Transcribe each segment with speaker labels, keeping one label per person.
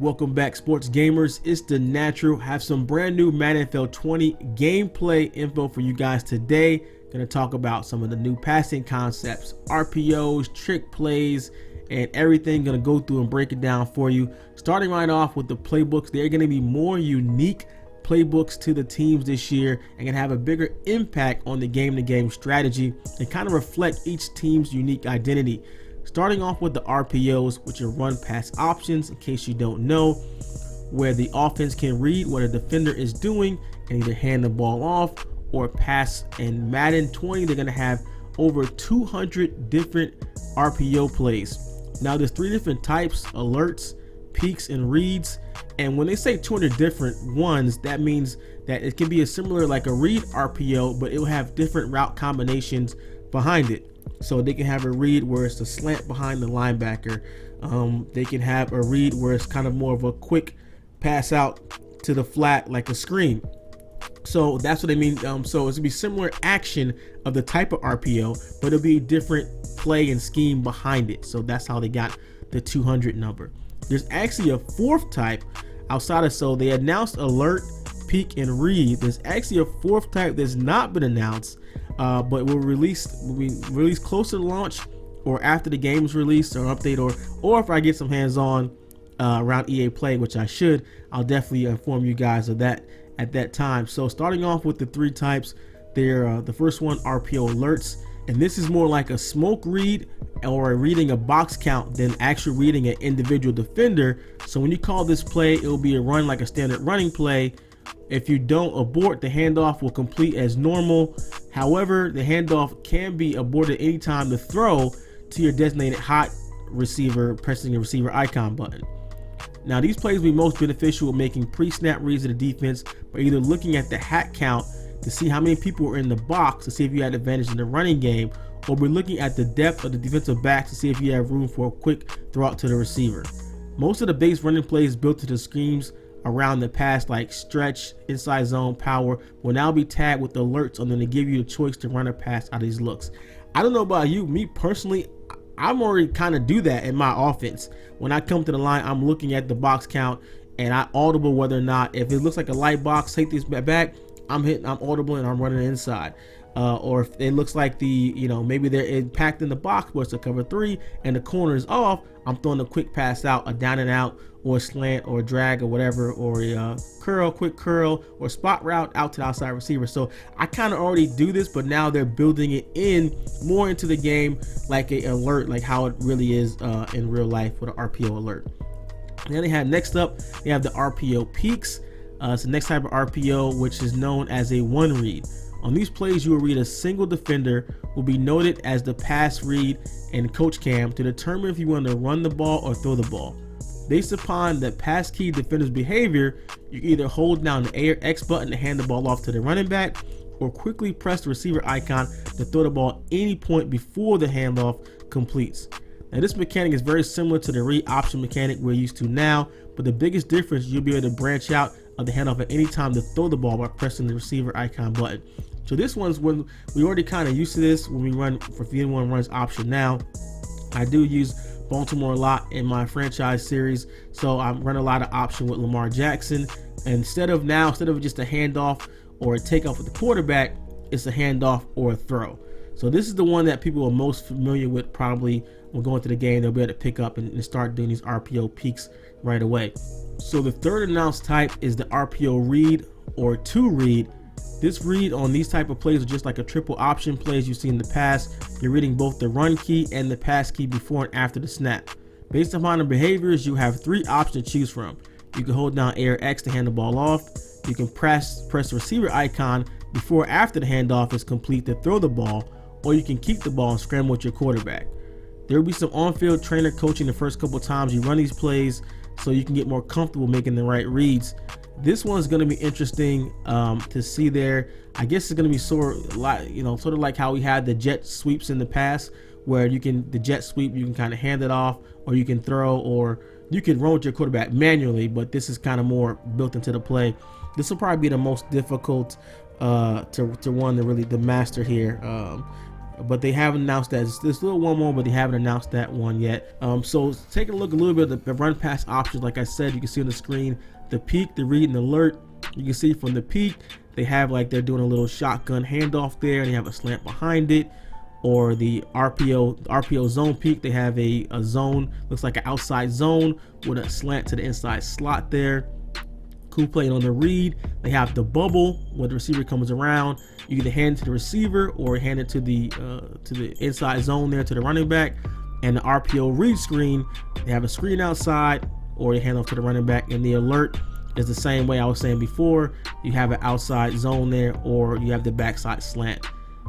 Speaker 1: Welcome back, sports gamers. It's the Natural. Have some brand new Madden NFL 20 gameplay info for you guys today. Gonna talk about some of the new passing concepts, RPOs, trick plays, and everything. Gonna go through and break it down for you. Starting right off with the playbooks. They're gonna be more unique playbooks to the teams this year and can have a bigger impact on the game-to-game strategy and kind of reflect each team's unique identity. Starting off with the RPOs, which are run pass options, in case you don't know, where the offense can read what a defender is doing and either hand the ball off or pass. In Madden 20, they're going to have over 200 different RPO plays. Now there's 3 different types: alerts, peaks, and reads. And when they say 200 different ones, that means that it can be a similar like a read RPO, but it will have different route combinations behind it. So they can have a read where it's a slant behind the linebacker. They can have a read where it's kind of more of a quick pass out to the flat like a screen. So that's what I mean. So it's gonna be similar action of the type of RPO, but it'll be different play and scheme behind it. So that's how they got the 200 number. There's actually a 4th type outside of, so they announced alert, peak, and read. There's actually a 4th type that's not been announced, but will be released closer to launch or after the game's released or update, or if I get some hands-on around EA Play, which I should, I'll definitely inform you guys of that at that time. So starting off with the 3 types, they're the first one, RPO alerts, and this is more like a smoke read or reading a box count than actually reading an individual defender. So when you call this play, it will be a run like a standard running play. If you don't abort, the handoff will complete as normal. However, the handoff can be aborted anytime the throw to your designated hot receiver, pressing the receiver icon button. Now these plays will be most beneficial when making pre-snap reads of the defense by either looking at the hat count to see how many people are in the box to see if you had advantage in the running game, or we're looking at the depth of the defensive backs to see if you have room for a quick throw out to the receiver. Most of the base running plays built to the schemes around the pass, like stretch, inside zone, power, will now be tagged with alerts on them to give you the choice to run or pass out of these looks. I don't know about you, me personally, I'm already kind of do that in my offense. When I come to the line, I'm looking at the box count and I audible whether or not, if it looks like a light box, take this back, I'm audible and I'm running inside. Or if it looks like maybe they're impacting the box, but it's a cover 3 and the corner is off, I'm throwing a quick pass out, a down and out, or a slant, or a drag, or whatever, or a quick curl, or spot route out to the outside receiver. So I kind of already do this, but now they're building it in more into the game, like an alert, like how it really is in real life with an RPO alert. And then they have next up, they have the RPO peaks. It's the next type of RPO, which is known as a one read. On these plays, you will read a single defender will be noted as the pass read and coach cam to determine if you want to run the ball or throw the ball. Based upon the pass key defender's behavior, you can either hold down the A or X button to hand the ball off to the running back, or quickly press the receiver icon to throw the ball any point before the handoff completes. Now this mechanic is very similar to the read option mechanic we're used to now, but the biggest difference, you'll be able to branch out of the handoff at any time to throw the ball by pressing the receiver icon button. So this one's when we already kind of used to this when we run, for if anyone runs option now. I do use Baltimore a lot in my franchise series, so I run a lot of option with Lamar Jackson. And instead of just a handoff or a takeoff with the quarterback, it's a handoff or a throw. So this is the one that people are most familiar with, probably when going to the game. They'll be able to pick up and start doing these RPO peaks right away. So the third announced type is the RPO read or 2 read. This read on these type of plays are just like a triple option plays you see in the past. You're reading both the run key and the pass key before and after the snap. Based upon the behaviors, you have 3 options to choose from. You can hold down A or X to hand the ball off. You can press the receiver icon before or after the handoff is complete to throw the ball, or you can keep the ball and scramble with your quarterback. There will be some on-field trainer coaching the first couple times you run these plays, so you can get more comfortable making the right reads. This one's going to be interesting to see there. I guess it's going to be sort of like how we had the jet sweeps in the past, where the jet sweep, you can kind of hand it off, or you can throw, or you can run with your quarterback manually, but this is kind of more built into the play. This will probably be the most difficult to one to really master here. but they haven't announced that. There's still one more, but they haven't announced that one yet. So taking a look a little bit at the run pass options, like I said, you can see on the screen the peek, the read, and alert. You can see from the peek, they have like they're doing a little shotgun handoff there, and they have a slant behind it. Or the RPO zone peek, they have a zone, looks like an outside zone with a slant to the inside slot there. Cool play on the read. They have the bubble where the receiver comes around. You either hand it to the receiver or hand it to the inside zone there to the running back. And the RPO read screen, they have a screen outside or they hand off to the running back. And the alert is the same way I was saying before. You have an outside zone there or you have the backside slant.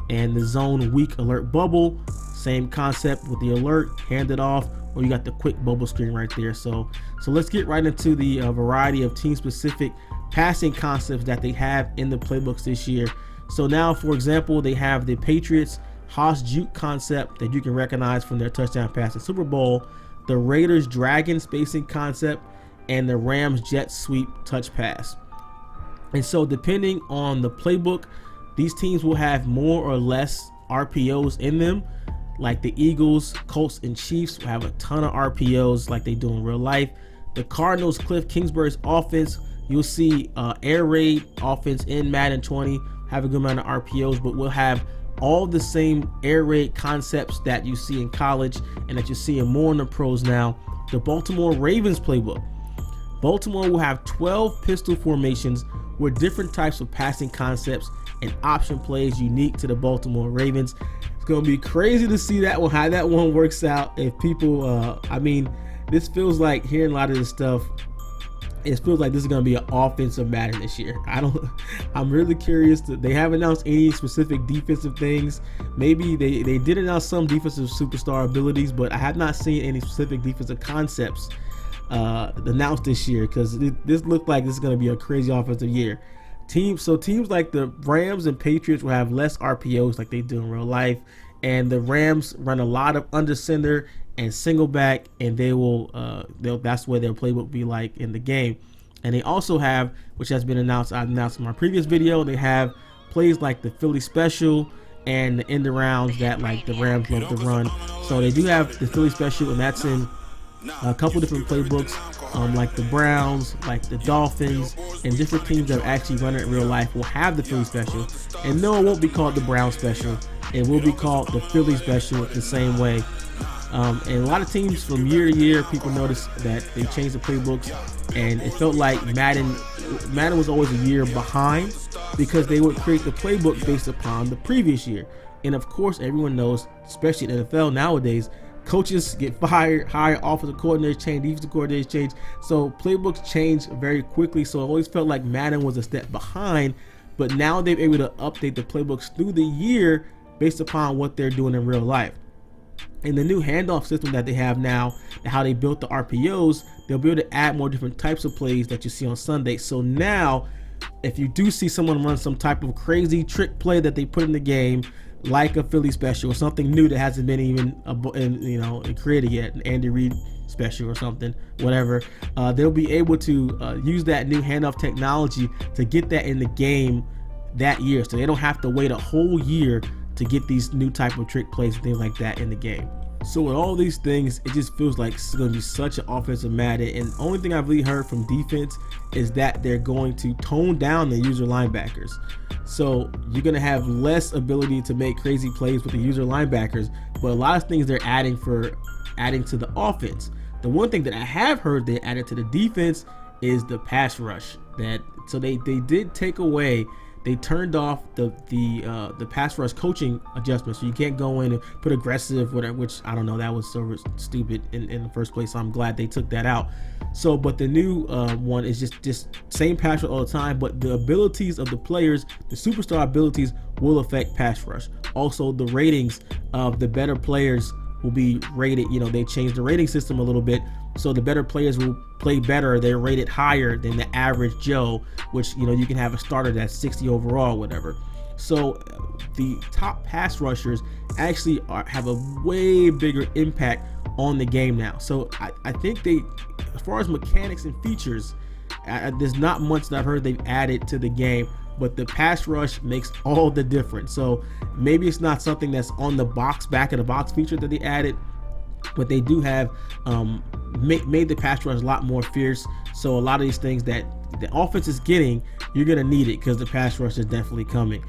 Speaker 1: And the zone weak alert bubble, same concept with the alert, hand it off, or you got the quick bubble screen right there. So let's get right into the variety of team specific passing concepts that they have in the playbooks this year. So now, for example, they have the Patriots Haas juke concept that you can recognize from their touchdown pass in Super Bowl, the Raiders dragon spacing concept, and the Rams jet sweep touch pass. And so depending on the playbook, these teams will have more or less RPOs in them. Like the Eagles, Colts, and Chiefs will have a ton of RPOs like they do in real life. The Cardinals, Cliff Kingsbury's offense, you'll see air raid offense in Madden 20 have a good amount of RPOs, but we'll have all the same air raid concepts that you see in college and that you're seeing more in the pros now. The Baltimore Ravens playbook. Baltimore will have 12 pistol formations with different types of passing concepts and option plays unique to the Baltimore Ravens. It's going to be crazy to see that one, how that one works out. If people, I mean, this feels like hearing a lot of this stuff. It feels like this is going to be an offensive Madden this year. I'm really curious. They haven't announced any specific defensive things. Maybe they did announce some defensive superstar abilities, but I have not seen any specific defensive concepts announced this year, because this looked like this is going to be a crazy offensive year. Teams like the Rams and Patriots will have less RPOs like they do in real life, and the Rams run a lot of under center and single back, and that's where their playbook will be like in the game. And they also have, which has been announced, I announced in my previous video, they have plays like the Philly special and the end arounds that like the Rams love to run. So they do have the Philly special, and that's in a couple different playbooks, like the Browns, like the Dolphins, and different teams that actually run it in real life will have the Philly special. And no, it won't be called the Brown special. It will be called the Philly special the same way. And a lot of teams from year to year, people notice that they changed the playbooks, and it felt like Madden was always a year behind because they would create the playbook based upon the previous year. And of course, everyone knows, especially in the NFL nowadays, coaches get fired, hire offensive coordinators change, defensive coordinators change. So playbooks change very quickly. So it always felt like Madden was a step behind, but now they're able to update the playbooks through the year based upon what they're doing in real life. And the new handoff system that they have now, and how they built the RPOs, they'll be able to add more different types of plays that you see on Sunday. So now, if you do see someone run some type of crazy trick play that they put in the game, like a Philly special or something new that hasn't been even created yet, an Andy Reid special or something, whatever, they'll be able to use that new handoff technology to get that in the game that year, so they don't have to wait a whole year to get these new type of trick plays and things like that in the game. So with all these things, it just feels like it's going to be such an offensive Madden. And the only thing I've really heard from defense is that they're going to tone down the user linebackers. So you're going to have less ability to make crazy plays with the user linebackers, but a lot of things they're adding to the offense. The one thing that I have heard they added to the defense is the pass rush. So they did take away. They turned off the pass rush coaching adjustment, so you can't go in and put aggressive, whatever, which I don't know, that was so stupid in the first place. So I'm glad they took that out. So, but the new one is just same pass rush all the time, but the abilities of the players, the superstar abilities, will affect pass rush. Also, the ratings of the better players will be rated. They changed the rating system a little bit, so the better players will play better. They're rated higher than the average Joe, which you can have a starter that's 60 overall, whatever. So the top pass rushers actually have a way bigger impact on the game now. So I think they, as far as mechanics and features, there's not much that I've heard they've added to the game but the pass rush makes all the difference. So maybe it's not something that's on the back of the box feature that they added, but they do have made the pass rush a lot more fierce. So a lot of these things that the offense is getting, you're gonna need it because the pass rush is definitely coming.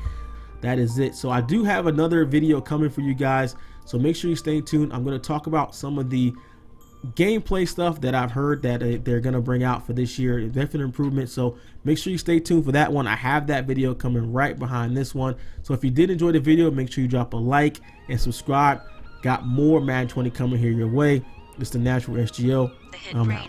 Speaker 1: That is it. So I do have another video coming for you guys, so make sure you stay tuned. I'm going to talk about some of the gameplay stuff that I've heard that they're going to bring out for this year, definite improvement. So make sure you stay tuned for that one. I have that video coming right behind this one. So if you did enjoy the video, make sure you drop a like and subscribe. Got more Madden 20 coming here your way. It's the Natural SGO. I'm out.